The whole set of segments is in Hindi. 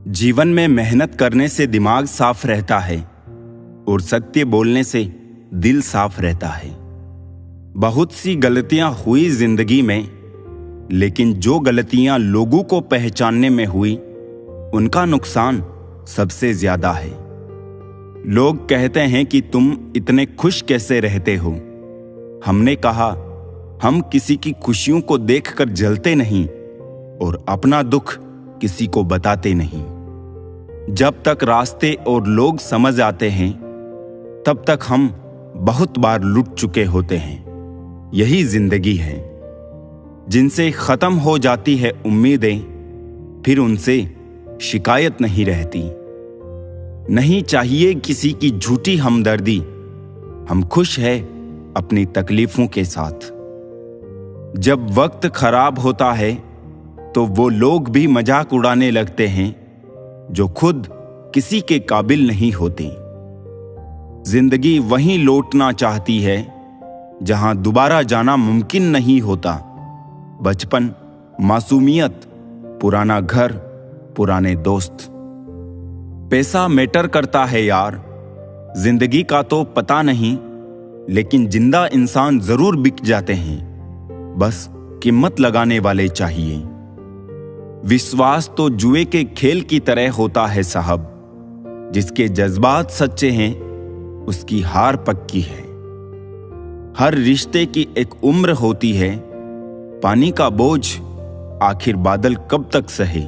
जीवन में मेहनत करने से दिमाग साफ रहता है और सत्य बोलने से दिल साफ रहता है। बहुत सी गलतियां हुई जिंदगी में, लेकिन जो गलतियां लोगों को पहचानने में हुई उनका नुकसान सबसे ज्यादा है। लोग कहते हैं कि तुम इतने खुश कैसे रहते हो। हमने कहा, हम किसी की खुशियों को देखकर जलते नहीं और अपना दुख किसी को बताते नहीं। जब तक रास्ते और लोग समझ आते हैं तब तक हम बहुत बार लुट चुके होते हैं। यही जिंदगी है। जिनसे खत्म हो जाती है उम्मीदें, फिर उनसे शिकायत नहीं रहती। नहीं चाहिए किसी की झूठी हमदर्दी, हम खुश हैं अपनी तकलीफों के साथ। जब वक्त खराब होता है तो वो लोग भी मजाक उड़ाने लगते हैं जो खुद किसी के काबिल नहीं होते। जिंदगी वहीं लौटना चाहती है जहां दोबारा जाना मुमकिन नहीं होता। बचपन, मासूमियत, पुराना घर, पुराने दोस्त। पैसा मैटर करता है यार, जिंदगी का तो पता नहीं, लेकिन जिंदा इंसान जरूर बिक जाते हैं। बस कीमत लगाने वाले चाहिए। विश्वास तो जुए के खेल की तरह होता है साहब। जिसके जज्बात सच्चे हैं उसकी हार पक्की है। हर रिश्ते की एक उम्र होती है, पानी का बोझ आखिर बादल कब तक सहे।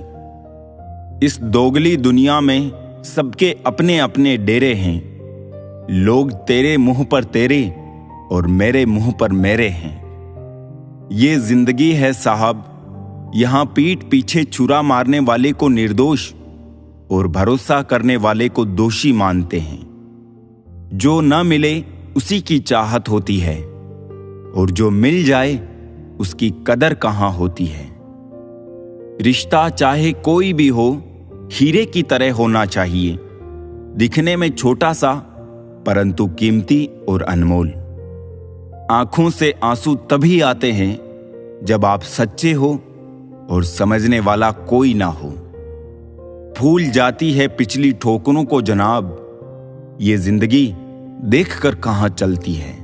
इस दोगली दुनिया में सबके अपने अपने डेरे हैं। लोग तेरे मुंह पर तेरे और मेरे मुंह पर मेरे हैं। ये जिंदगी है साहब, यहां पीठ पीछे छुरा मारने वाले को निर्दोष और भरोसा करने वाले को दोषी मानते हैं। जो न मिले उसी की चाहत होती है और जो मिल जाए उसकी कदर कहां होती है। रिश्ता चाहे कोई भी हो, हीरे की तरह होना चाहिए। दिखने में छोटा सा परंतु कीमती और अनमोल। आंखों से आंसू तभी आते हैं जब आप सच्चे हो और समझने वाला कोई ना हो। भूल जाती है पिछली ठोकरों को जनाब, ये जिंदगी देखकर कहां चलती है।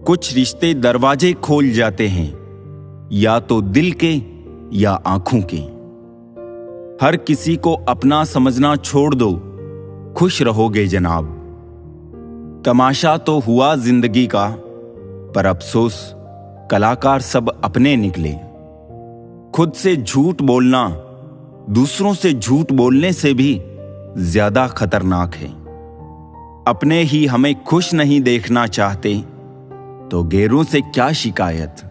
कुछ रिश्ते दरवाजे खोल जाते हैं, या तो दिल के या आंखों के। हर किसी को अपना समझना छोड़ दो, खुश रहोगे जनाब। तमाशा तो हुआ जिंदगी का, पर अफसोस कलाकार सब अपने निकले। खुद से झूठ बोलना दूसरों से झूठ बोलने से भी ज्यादा खतरनाक है। अपने ही हमें खुश नहीं देखना चाहते तो गैरों से क्या शिकायत।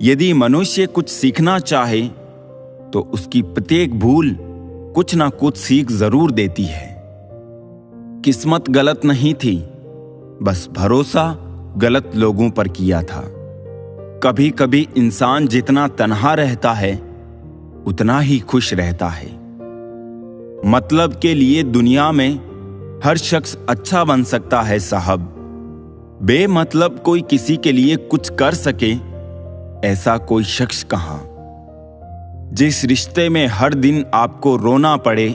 यदि मनुष्य कुछ सीखना चाहे तो उसकी प्रत्येक भूल कुछ ना कुछ सीख जरूर देती है। किस्मत गलत नहीं थी, बस भरोसा गलत लोगों पर किया था। कभी कभी इंसान जितना तन्हा रहता है उतना ही खुश रहता है। मतलब के लिए दुनिया में हर शख्स अच्छा बन सकता है साहब। बेमतलब कोई किसी के लिए कुछ कर सके ऐसा कोई शख्स कहां। जिस रिश्ते में हर दिन आपको रोना पड़े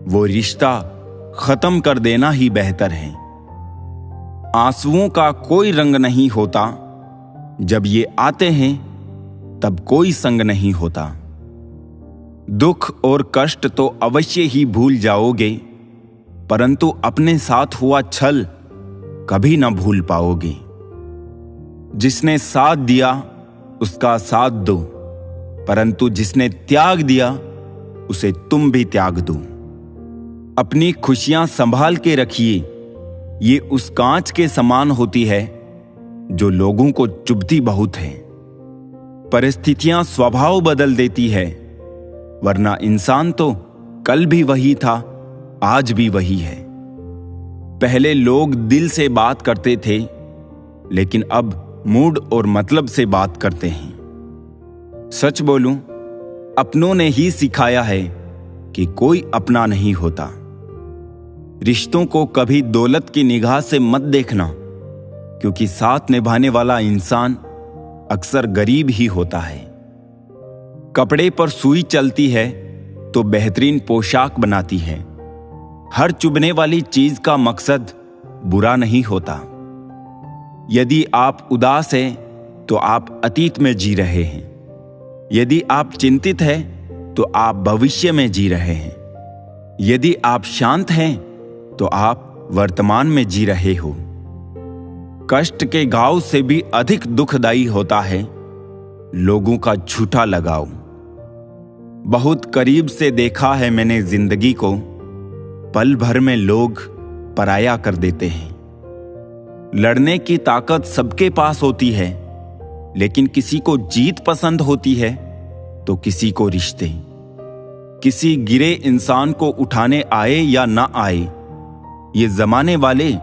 वो रिश्ता खत्म कर देना ही बेहतर है। आंसुओं का कोई रंग नहीं होता, जब ये आते हैं तब कोई संग नहीं होता। दुख और कष्ट तो अवश्य ही भूल जाओगे, परंतु अपने साथ हुआ छल कभी ना भूल पाओगे। जिसने साथ दिया उसका साथ दो, परंतु जिसने त्याग दिया उसे तुम भी त्याग दो। अपनी खुशियां संभाल के रखिए, ये उस कांच के समान होती है जो लोगों को चुभती बहुत है। परिस्थितियां स्वभाव बदल देती है, वरना इंसान तो कल भी वही था, आज भी वही है। पहले लोग दिल से बात करते थे, लेकिन अब मूड और मतलब से बात करते हैं। सच बोलूं, अपनों ने ही सिखाया है कि कोई अपना नहीं होता। रिश्तों को कभी दौलत की निगाह से मत देखना, क्योंकि साथ निभाने वाला इंसान अक्सर गरीब ही होता है। कपड़े पर सुई चलती है तो बेहतरीन पोशाक बनाती है। हर चुभने वाली चीज का मकसद बुरा नहीं होता। यदि आप उदास हैं तो आप अतीत में जी रहे हैं। यदि आप चिंतित हैं तो आप भविष्य में जी रहे हैं। यदि आप शांत हैं तो आप वर्तमान में जी रहे हो। कष्ट के घाव से भी अधिक दुखदायी होता है लोगों का झूठा लगाव। बहुत करीब से देखा है मैंने जिंदगी को, पल भर में लोग पराया कर देते हैं। लड़ने की ताकत सबके पास होती है, लेकिन किसी को जीत पसंद होती है तो किसी को रिश्ते। किसी गिरे इंसान को उठाने आए या ना आए, ये जमाने वाले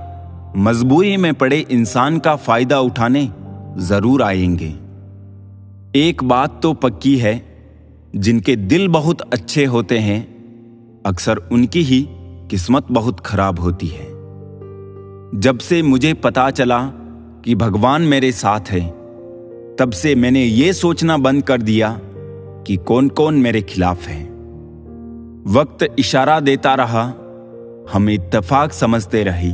मजबूरी में पड़े इंसान का फायदा उठाने जरूर आएंगे। एक बात तो पक्की है, जिनके दिल बहुत अच्छे होते हैं अक्सर उनकी ही किस्मत बहुत खराब होती है। जब से मुझे पता चला कि भगवान मेरे साथ है, तब से मैंने ये सोचना बंद कर दिया कि कौन कौन मेरे खिलाफ है। वक्त इशारा देता रहा, हम इत्तेफाक समझते रही,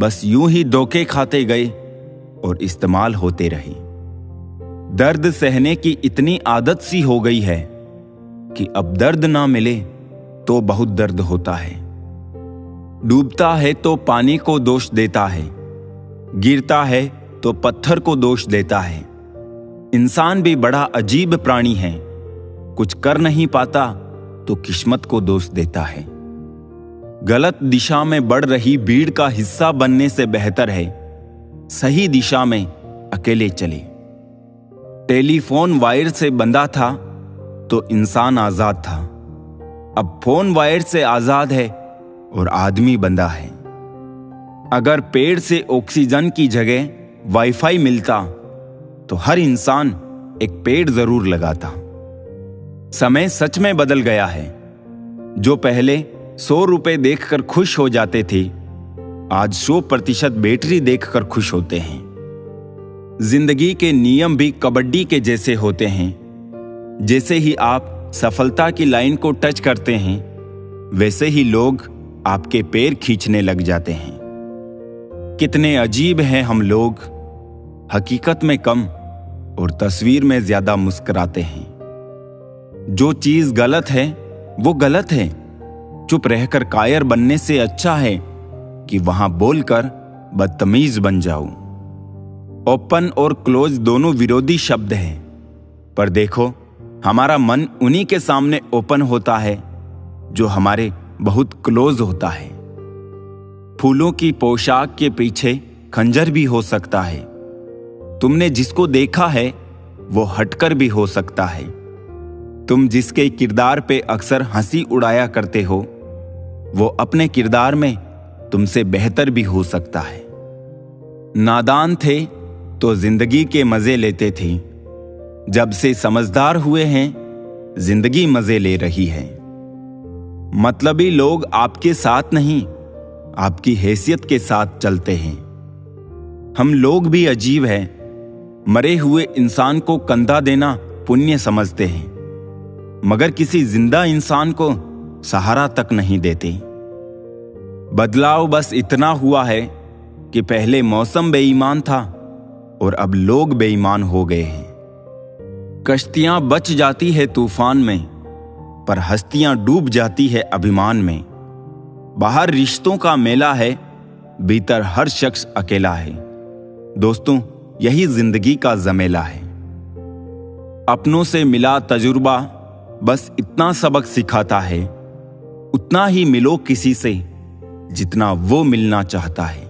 बस यूं ही धोखे खाते गए और इस्तेमाल होते रहे। दर्द सहने की इतनी आदत सी हो गई है कि अब दर्द ना मिले तो बहुत दर्द होता है। डूबता है तो पानी को दोष देता है, गिरता है तो पत्थर को दोष देता है। इंसान भी बड़ा अजीब प्राणी है, कुछ कर नहीं पाता तो किस्मत को दोष देता है। गलत दिशा में बढ़ रही भीड़ का हिस्सा बनने से बेहतर है सही दिशा में अकेले चले। टेलीफोन वायर से बंधा था तो इंसान आजाद था, अब फोन वायर से आजाद है और आदमी बंधा है। अगर पेड़ से ऑक्सीजन की जगह वाईफाई मिलता तो हर इंसान एक पेड़ जरूर लगाता। समय सच में बदल गया है। जो पहले 100 रुपए देखकर खुश हो जाते थे, आज 100% बैटरी देखकर खुश होते हैं। जिंदगी के नियम भी कबड्डी के जैसे होते हैं। जैसे ही आप सफलता की लाइन को टच करते हैं, वैसे ही लोग आपके पैर खींचने लग जाते हैं। कितने अजीब हैं हम लोग, हकीकत में कम और तस्वीर में ज्यादा मुस्कुराते हैं। जो चीज गलत है वो गलत है। चुप रहकर कायर बनने से अच्छा है कि वहां बोलकर बदतमीज बन जाऊं। ओपन और क्लोज दोनों विरोधी शब्द हैं, पर देखो हमारा मन उन्हीं के सामने ओपन होता है जो हमारे बहुत क्लोज होता है। फूलों की पोशाक के पीछे खंजर भी हो सकता है। तुमने जिसको देखा है वो हटकर भी हो सकता है। तुम जिसके किरदार पे अक्सर हंसी उड़ाया करते हो, वो अपने किरदार में तुमसे बेहतर भी हो सकता है। नादान थे तो जिंदगी के मजे लेते थे, जब से समझदार हुए हैं जिंदगी मजे ले रही है। मतलबी लोग आपके साथ नहीं, आपकी हैसियत के साथ चलते हैं। हम लोग भी अजीब हैं, मरे हुए इंसान को कंधा देना पुण्य समझते हैं, मगर किसी जिंदा इंसान को सहारा तक नहीं देते। बदलाव बस इतना हुआ है कि पहले मौसम बेईमान था और अब लोग बेईमान हो गए हैं। कश्तियां बच जाती है तूफान में, पर हस्तियां डूब जाती है अभिमान में। बाहर रिश्तों का मेला है, भीतर हर शख्स अकेला है। दोस्तों, यही जिंदगी का जमेला है। अपनों से मिला तजुर्बा बस इतना सबक सिखाता है, उतना ही मिलो किसी से जितना वो मिलना चाहता है।